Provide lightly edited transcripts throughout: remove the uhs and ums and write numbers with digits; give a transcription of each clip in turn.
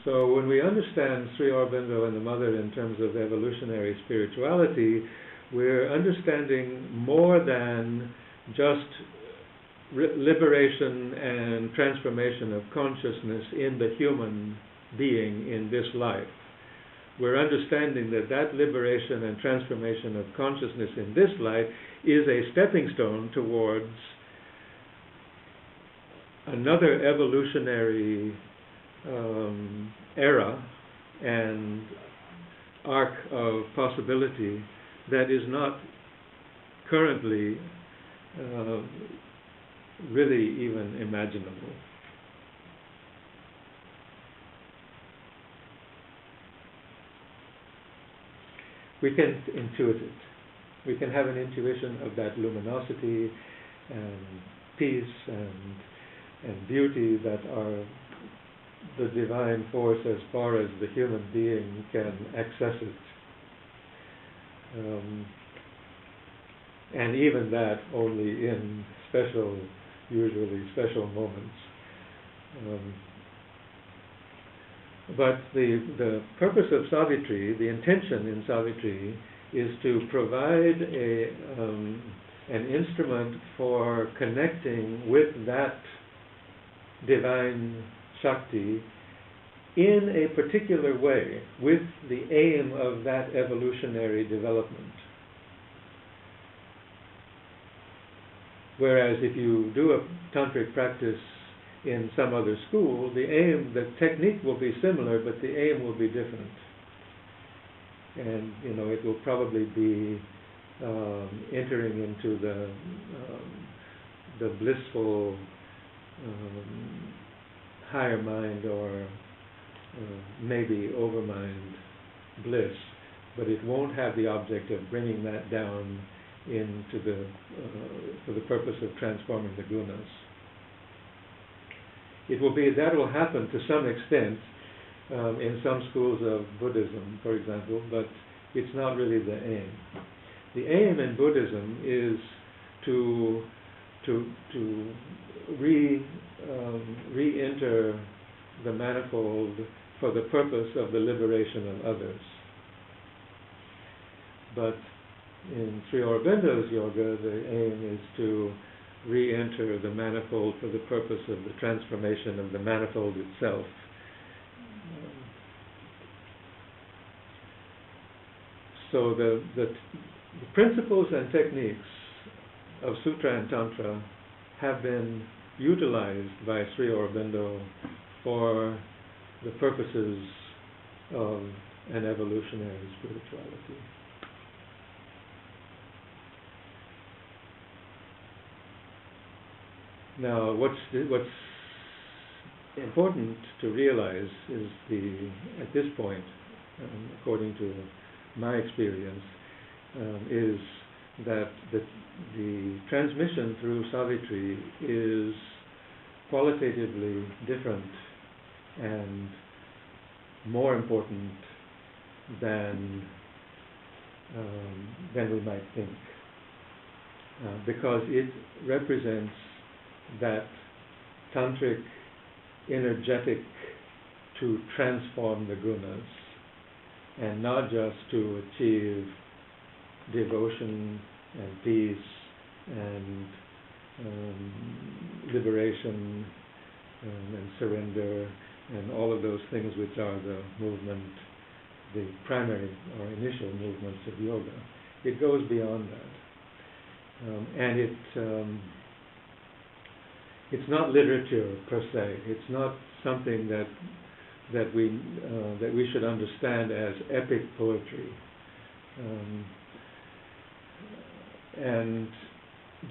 So when we understand Sri Aurobindo and the Mother in terms of evolutionary spirituality, we're understanding more than just liberation and transformation of consciousness in the human being in this life. We're understanding that that liberation and transformation of consciousness in this life is a stepping stone towards another evolutionary era and arc of possibility that is not currently really even imaginable. We can intuit it. We can have an intuition of that luminosity and peace and beauty that are the divine force as far as the human being can access it. And even that only in usually special moments. But the purpose of Savitri, the intention in Savitri, is to provide an instrument for connecting with that divine Shakti in a particular way, with the aim of that evolutionary development. Whereas if you do a tantric practice in some other school, the technique will be similar, but the aim will be different. And it will probably be entering into the blissful higher mind or maybe overmind bliss, but it won't have the object of bringing that down into for the purpose of transforming the gunas. That will happen to some extent in some schools of Buddhism, for example, but it's not really the aim. The aim in Buddhism is to re-enter the manifold for the purpose of the liberation of others. But in Sri Aurobindo's yoga, the aim is to re-enter the manifold for the purpose of the transformation of the manifold itself. So the principles and techniques of Sutra and Tantra have been utilized by Sri Aurobindo for the purposes of an evolutionary spirituality. Now, what's important to realize is at this point, according to my experience, is that the transmission through Savitri is qualitatively different and more important than we might think, because it represents that tantric energetic to transform the gunas, and not just to achieve devotion and peace and liberation and surrender and all of those things which are the movement, the primary or initial movements of yoga. It goes beyond that. And it's not literature per se. It's not something that we should understand as epic poetry. And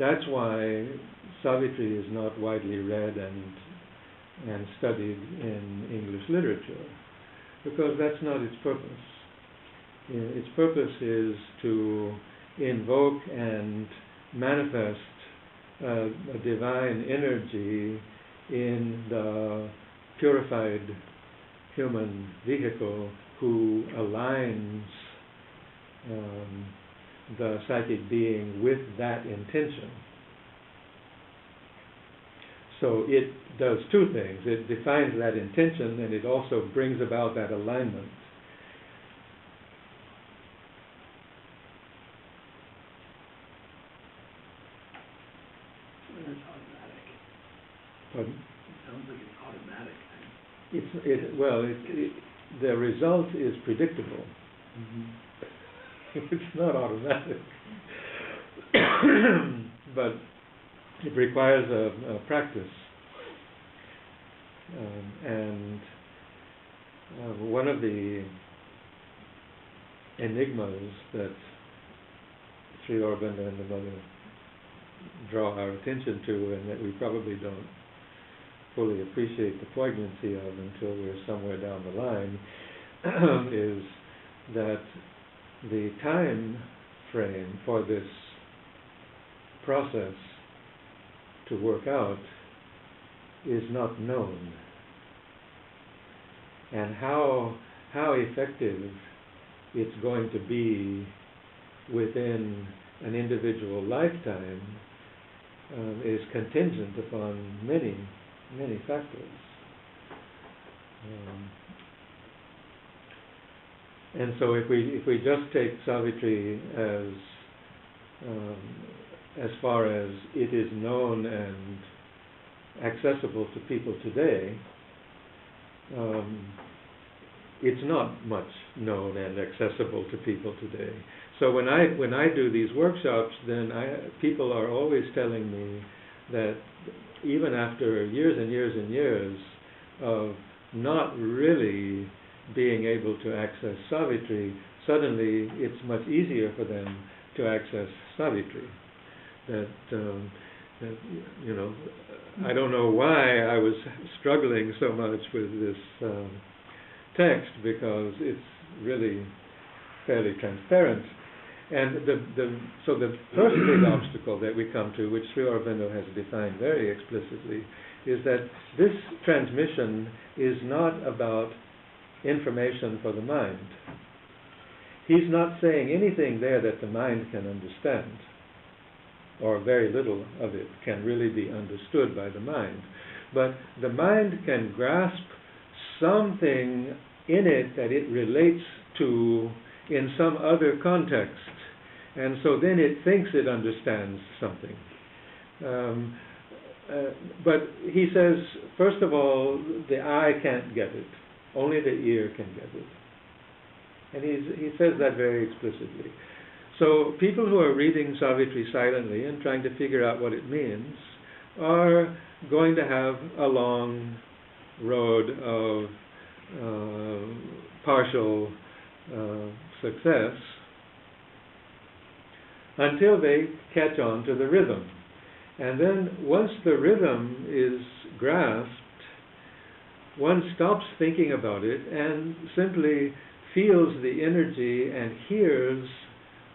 that's why Savitri is not widely read and studied in English literature, because that's not its purpose. Its purpose is to invoke and manifest a divine energy in the purified human vehicle who aligns the psychic being with that intention. So it does two things. It defines that intention, and it also brings about that alignment. It's automatic. Pardon? It sounds like it's automatic. The result is predictable. Mm-hmm. It's not automatic. But it requires a practice. And one of the enigmas that Sri Aurobindo and the Mother draw our attention to, and that we probably don't fully appreciate the poignancy of until we're somewhere down the line, is that the time frame for this process to work out is not known. And how effective it's going to be within an individual lifetime is contingent upon many, many factors. And so if we just take Savitri as far as it is known and accessible to people today, it's not much known and accessible to people today. So when I do these workshops, then people are always telling me that even after years and years and years of not really being able to access Savitri, suddenly it's much easier for them to access Savitri. That I don't know why I was struggling so much with this text, because it's really fairly transparent. And so the first big obstacle that we come to, which Sri Aurobindo has defined very explicitly, is that this transmission is not about information for the mind. He's not saying anything there that the mind can understand, or very little of it can really be understood by the mind. But the mind can grasp something in it that it relates to in some other context. And so then it thinks it understands something. But he says, first of all, the eye can't get it. Only the ear can get it. And he says that very explicitly. So people who are reading Savitri silently and trying to figure out what it means are going to have a long road of partial success until they catch on to the rhythm. And then once the rhythm is grasped, one stops thinking about it and simply feels the energy and hears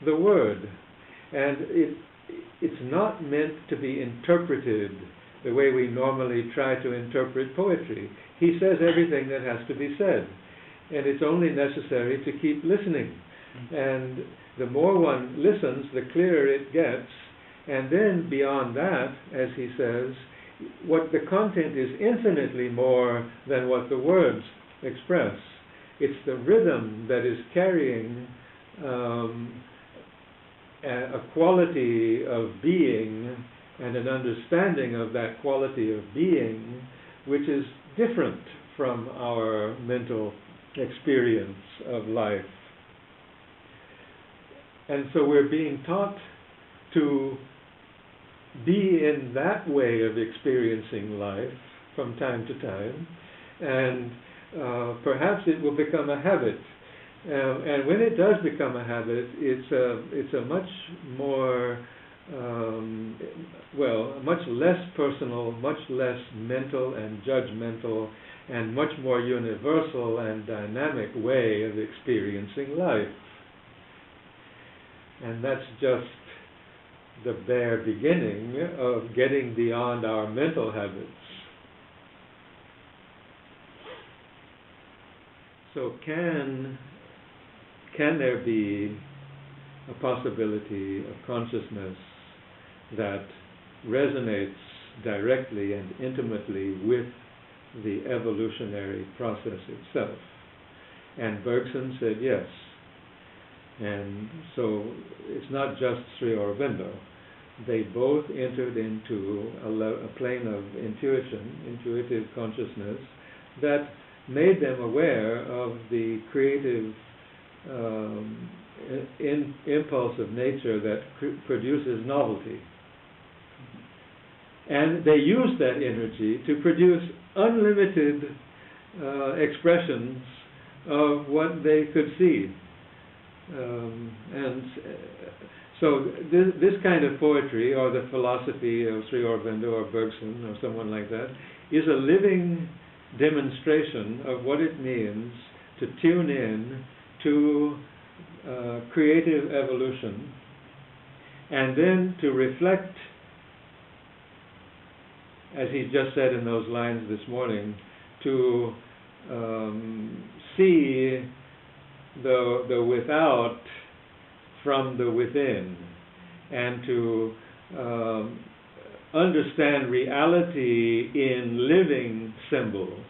the word. And it's not meant to be interpreted the way we normally try to interpret poetry. He says everything that has to be said, and it's only necessary to keep listening. And the more one listens, the clearer it gets. And then beyond that, as he says, what the content is infinitely more than what the words express. It's the rhythm that is carrying a quality of being and an understanding of that quality of being, which is different from our mental experience of life. And so we're being taught to be in that way of experiencing life from time to time, and perhaps it will become a habit. And when it does become a habit, it's a much more, much less personal, much less mental and judgmental, and much more universal and dynamic way of experiencing life. And that's just the bare beginning of getting beyond our mental habits. So can there be a possibility of consciousness that resonates directly and intimately with the evolutionary process itself? And Bergson said yes. And so it's not just Sri Aurobindo. They both entered into a plane of intuition, intuitive consciousness, that made them aware of the creative impulse of nature that produces novelty. And they used that energy to produce unlimited expressions of what they could see. So this kind of poetry, or the philosophy of Sri Aurobindo or Bergson or someone like that, is a living demonstration of what it means to tune in to creative evolution, and then to reflect, as he just said in those lines this morning, to see the without from the within, and to understand reality in living symbols.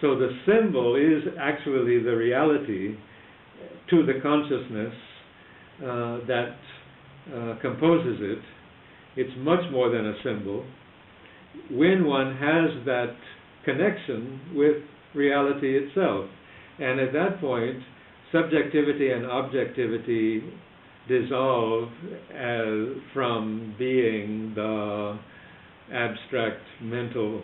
So the symbol is actually the reality to the consciousness that composes it. It's much more than a symbol. When one has that connection with reality itself. And at that point, subjectivity and objectivity dissolve from being the abstract mental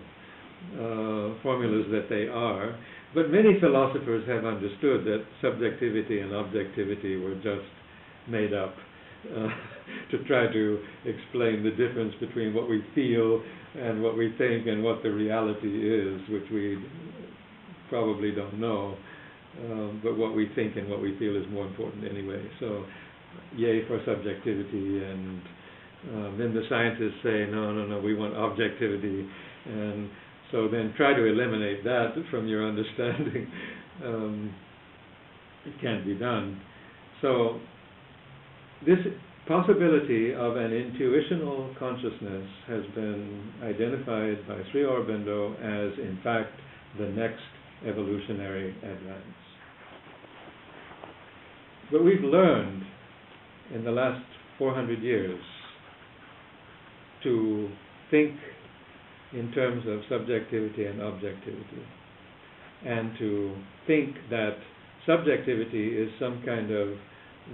formulas that they are. But many philosophers have understood that subjectivity and objectivity were just made up to try to explain the difference between what we feel and what we think and what the reality is, which we probably don't know. But what we think and what we feel is more important anyway. So, yay for subjectivity, and then the scientists say, no, we want objectivity, and so then try to eliminate that from your understanding. It can't be done. So, this possibility of an intuitional consciousness has been identified by Sri Aurobindo as, in fact, the next evolutionary advance. But we've learned in the last 400 years to think in terms of subjectivity and objectivity, and to think that subjectivity is some kind of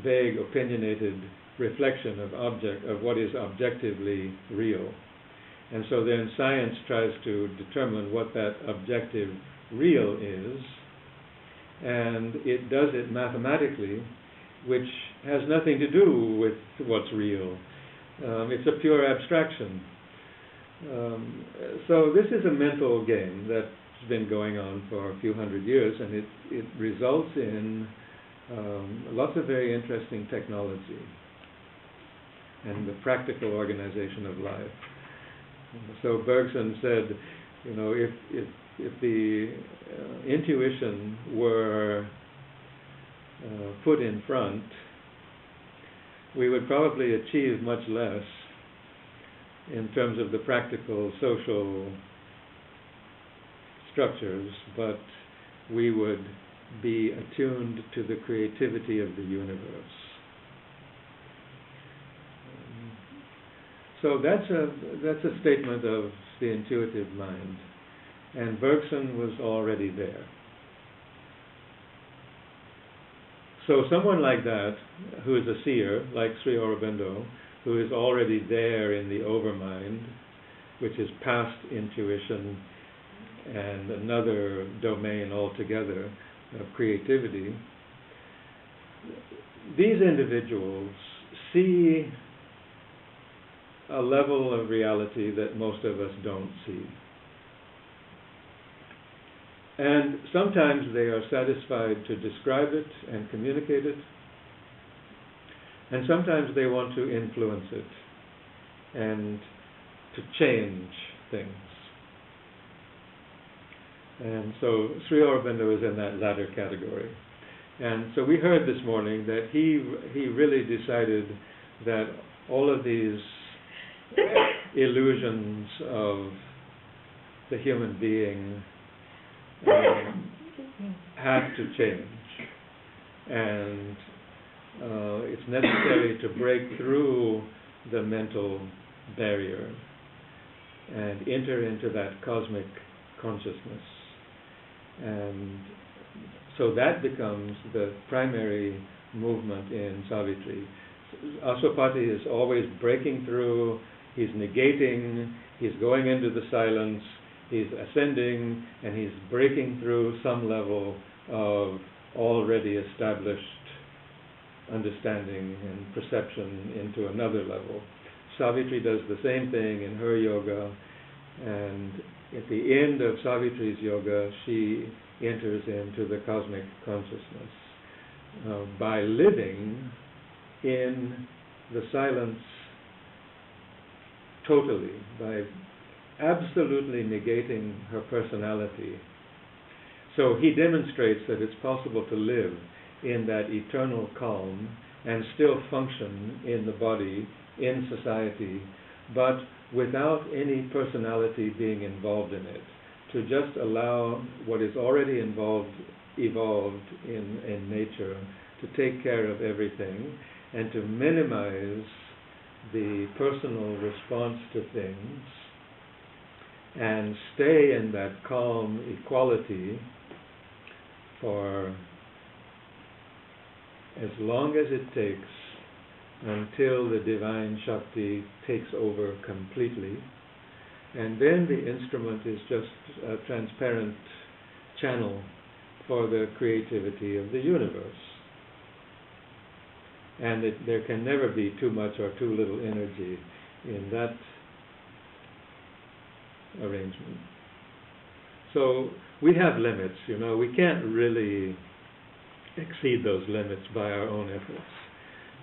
vague, opinionated reflection of what is objectively real. And so then science tries to determine what that objective real is, and it does it mathematically, which has nothing to do with what's real. It's a pure abstraction. So this is a mental game that's been going on for a few hundred years, and it results in lots of very interesting technology and the practical organization of life. So Bergson said, if the intuition were put in front, we would probably achieve much less in terms of the practical social structures, but we would be attuned to the creativity of the universe. So that's a statement of the intuitive mind, and Bergson was already there. So someone like that, who is a seer, like Sri Aurobindo, who is already there in the overmind, which is past intuition and another domain altogether of creativity, these individuals see a level of reality that most of us don't see. And sometimes they are satisfied to describe it and communicate it, and sometimes they want to influence it and to change things. And so Sri Aurobindo is in that latter category. And so we heard this morning that he really decided that all of these illusions of the human being have to change. And it's necessary to break through the mental barrier and enter into that cosmic consciousness. And so that becomes the primary movement in Savitri. Aswapati is always breaking through, he's negating, he's going into the silence, he's ascending, and he's breaking through some level of already established understanding and perception into another level. Savitri does the same thing in her yoga, and at the end of Savitri's yoga, she enters into the cosmic consciousness by living in the silence totally, by absolutely negating her personality. So he demonstrates that it's possible to live in that eternal calm and still function in the body, in society, but without any personality being involved in it, to just allow what is already evolved in nature to take care of everything and to minimize the personal response to things and stay in that calm equality for as long as it takes until the divine Shakti takes over completely. And then the instrument is just a transparent channel for the creativity of the universe. And there can never be too much or too little energy in that arrangement. So we have limits, we can't really exceed those limits by our own efforts.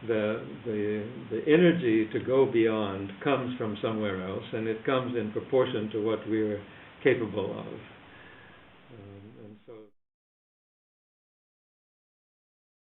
The energy to go beyond comes from somewhere else, and it comes in proportion to what we're capable of. And so